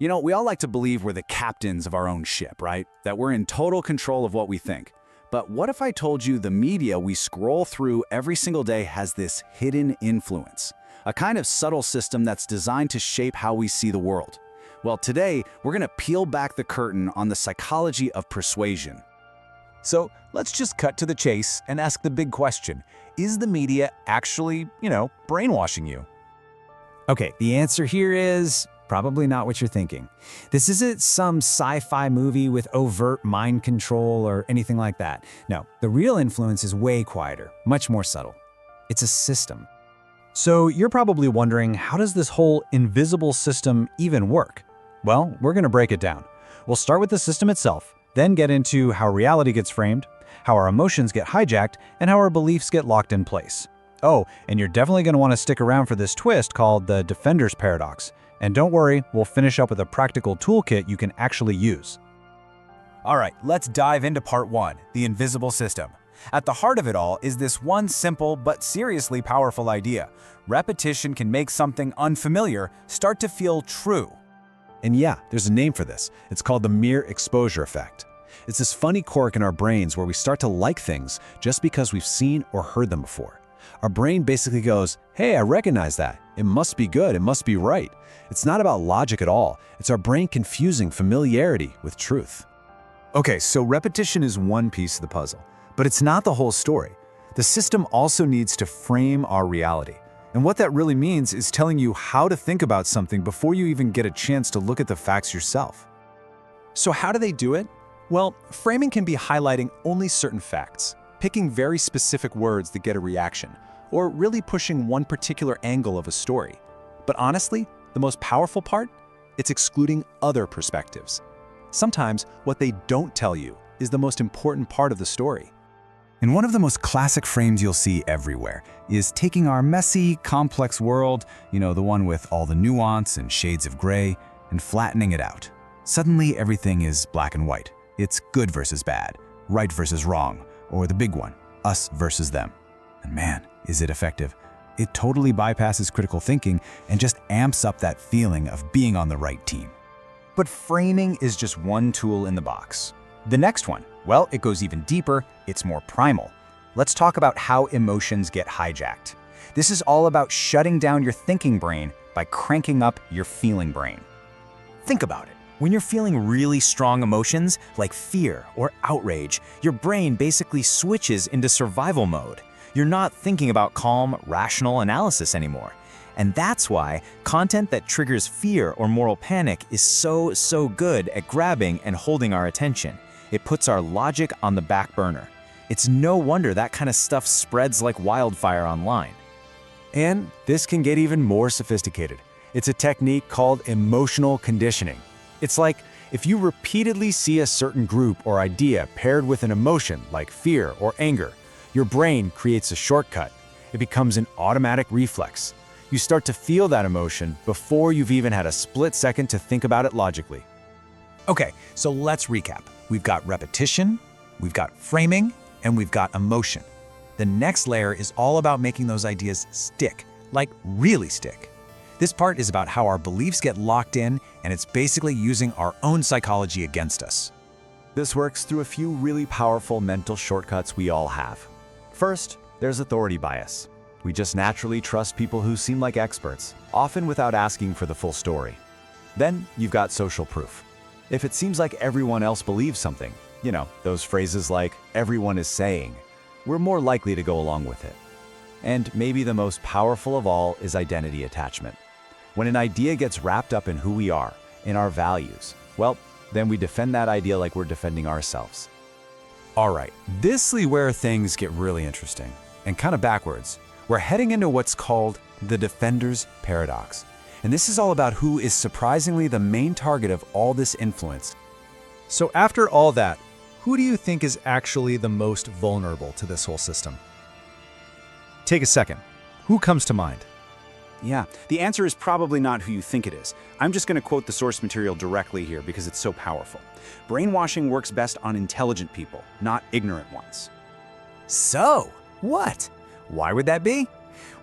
You know, we all like to believe we're the captains of our own ship, right? That we're in total control of what we think. But what if I told you the media we scroll through every single day has this hidden influence? A kind of subtle system that's designed to shape how we see the world. Well, today, we're going to peel back the curtain on the psychology of persuasion. So let's just cut to the chase and ask the big question. Is the media actually, brainwashing you? Okay, the answer here is probably not what you're thinking. This isn't some sci-fi movie with overt mind control or anything like that. No, the real influence is way quieter, much more subtle. It's a system. So you're probably wondering, how does this whole invisible system even work? Well, we're going to break it down. We'll start with the system itself, then get into how reality gets framed, how our emotions get hijacked, and how our beliefs get locked in place. Oh, and you're definitely going to want to stick around for this twist called the Defender's Paradox. And don't worry, we'll finish up with a practical toolkit you can actually use. All right, let's dive into part 1, the invisible system. At the heart of it all is this one simple but seriously powerful idea. Repetition can make something unfamiliar start to feel true. And yeah, there's a name for this. It's called the mere exposure effect. It's this funny quirk in our brains where we start to like things just because we've seen or heard them before. Our brain basically goes, hey, I recognize that. It must be good. It must be right. It's not about logic at all. It's our brain confusing familiarity with truth. Okay, so repetition is one piece of the puzzle, but it's not the whole story. The system also needs to frame our reality. And what that really means is telling you how to think about something before you even get a chance to look at the facts yourself. So how do they do it? Well, framing can be highlighting only certain facts, picking very specific words that get a reaction, or really pushing one particular angle of a story. But honestly, the most powerful part? It's excluding other perspectives. Sometimes what they don't tell you is the most important part of the story. And one of the most classic frames you'll see everywhere is taking our messy, complex world, the one with all the nuance and shades of gray, and flattening it out. Suddenly, everything is black and white. It's good versus bad, right versus wrong, or the big one, us versus them. And man, is it effective. It totally bypasses critical thinking and just amps up that feeling of being on the right team. But framing is just one tool in the box. The next one, well, it goes even deeper, it's more primal. Let's talk about how emotions get hijacked. This is all about shutting down your thinking brain by cranking up your feeling brain. Think about it. When you're feeling really strong emotions, like fear or outrage, your brain basically switches into survival mode. You're not thinking about calm, rational analysis anymore. And that's why content that triggers fear or moral panic is so good at grabbing and holding our attention. It puts our logic on the back burner. It's no wonder that kind of stuff spreads like wildfire online. And this can get even more sophisticated. It's a technique called emotional conditioning. It's like if you repeatedly see a certain group or idea paired with an emotion like fear or anger, your brain creates a shortcut. It becomes an automatic reflex. You start to feel that emotion before you've even had a split second to think about it logically. Okay, so let's recap. We've got repetition, we've got framing, and we've got emotion. The next layer is all about making those ideas stick, like really stick. This part is about how our beliefs get locked in, and it's basically using our own psychology against us. This works through a few really powerful mental shortcuts we all have. First, there's authority bias. We just naturally trust people who seem like experts, often without asking for the full story. Then you've got social proof. If it seems like everyone else believes something, those phrases like everyone is saying, we're more likely to go along with it. And maybe the most powerful of all is identity attachment. When an idea gets wrapped up in who we are, in our values, well, then we defend that idea like we're defending ourselves. All right, this is where things get really interesting and kind of backwards. We're heading into what's called the Defender's Paradox. And this is all about who is surprisingly the main target of all this influence. So after all that, who do you think is actually the most vulnerable to this whole system? Take a second. Who comes to mind? Yeah, the answer is probably not who you think it is. I'm just going to quote the source material directly here because it's so powerful. Brainwashing works best on intelligent people, not ignorant ones. So, what? Why would that be?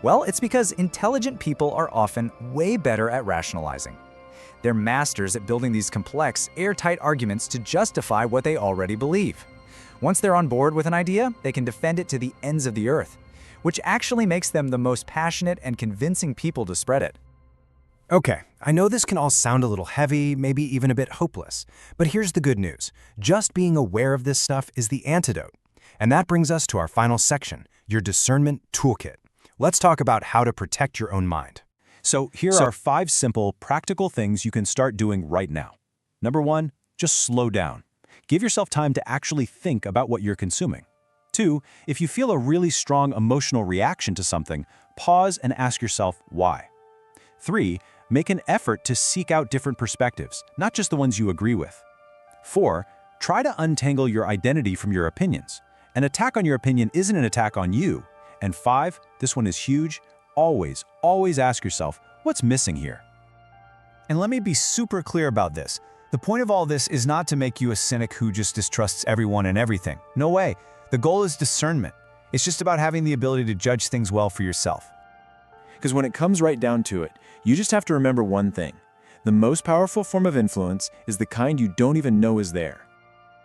Well, it's because intelligent people are often way better at rationalizing. They're masters at building these complex, airtight arguments to justify what they already believe. Once they're on board with an idea, they can defend it to the ends of the earth, which actually makes them the most passionate and convincing people to spread it. Okay, I know this can all sound a little heavy, maybe even a bit hopeless, but here's the good news. Just being aware of this stuff is the antidote. And that brings us to our final section, your discernment toolkit. Let's talk about how to protect your own mind. So here are 5 simple, practical things you can start doing right now. Number 1, just slow down. Give yourself time to actually think about what you're consuming. 2, if you feel a really strong emotional reaction to something, pause and ask yourself why. 3, make an effort to seek out different perspectives, not just the ones you agree with. 4, try to untangle your identity from your opinions. An attack on your opinion isn't an attack on you. And 5, this one is huge, always ask yourself, what's missing here? And let me be super clear about this. The point of all this is not to make you a cynic who just distrusts everyone and everything. No way. The goal is discernment. It's just about having the ability to judge things well for yourself. Because when it comes right down to it, you just have to remember one thing. The most powerful form of influence is the kind you don't even know is there.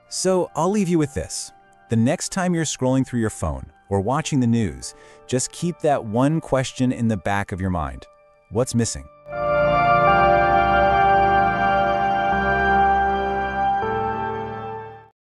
So I'll leave you with this. The next time you're scrolling through your phone or watching the news, just keep that one question in the back of your mind. What's missing?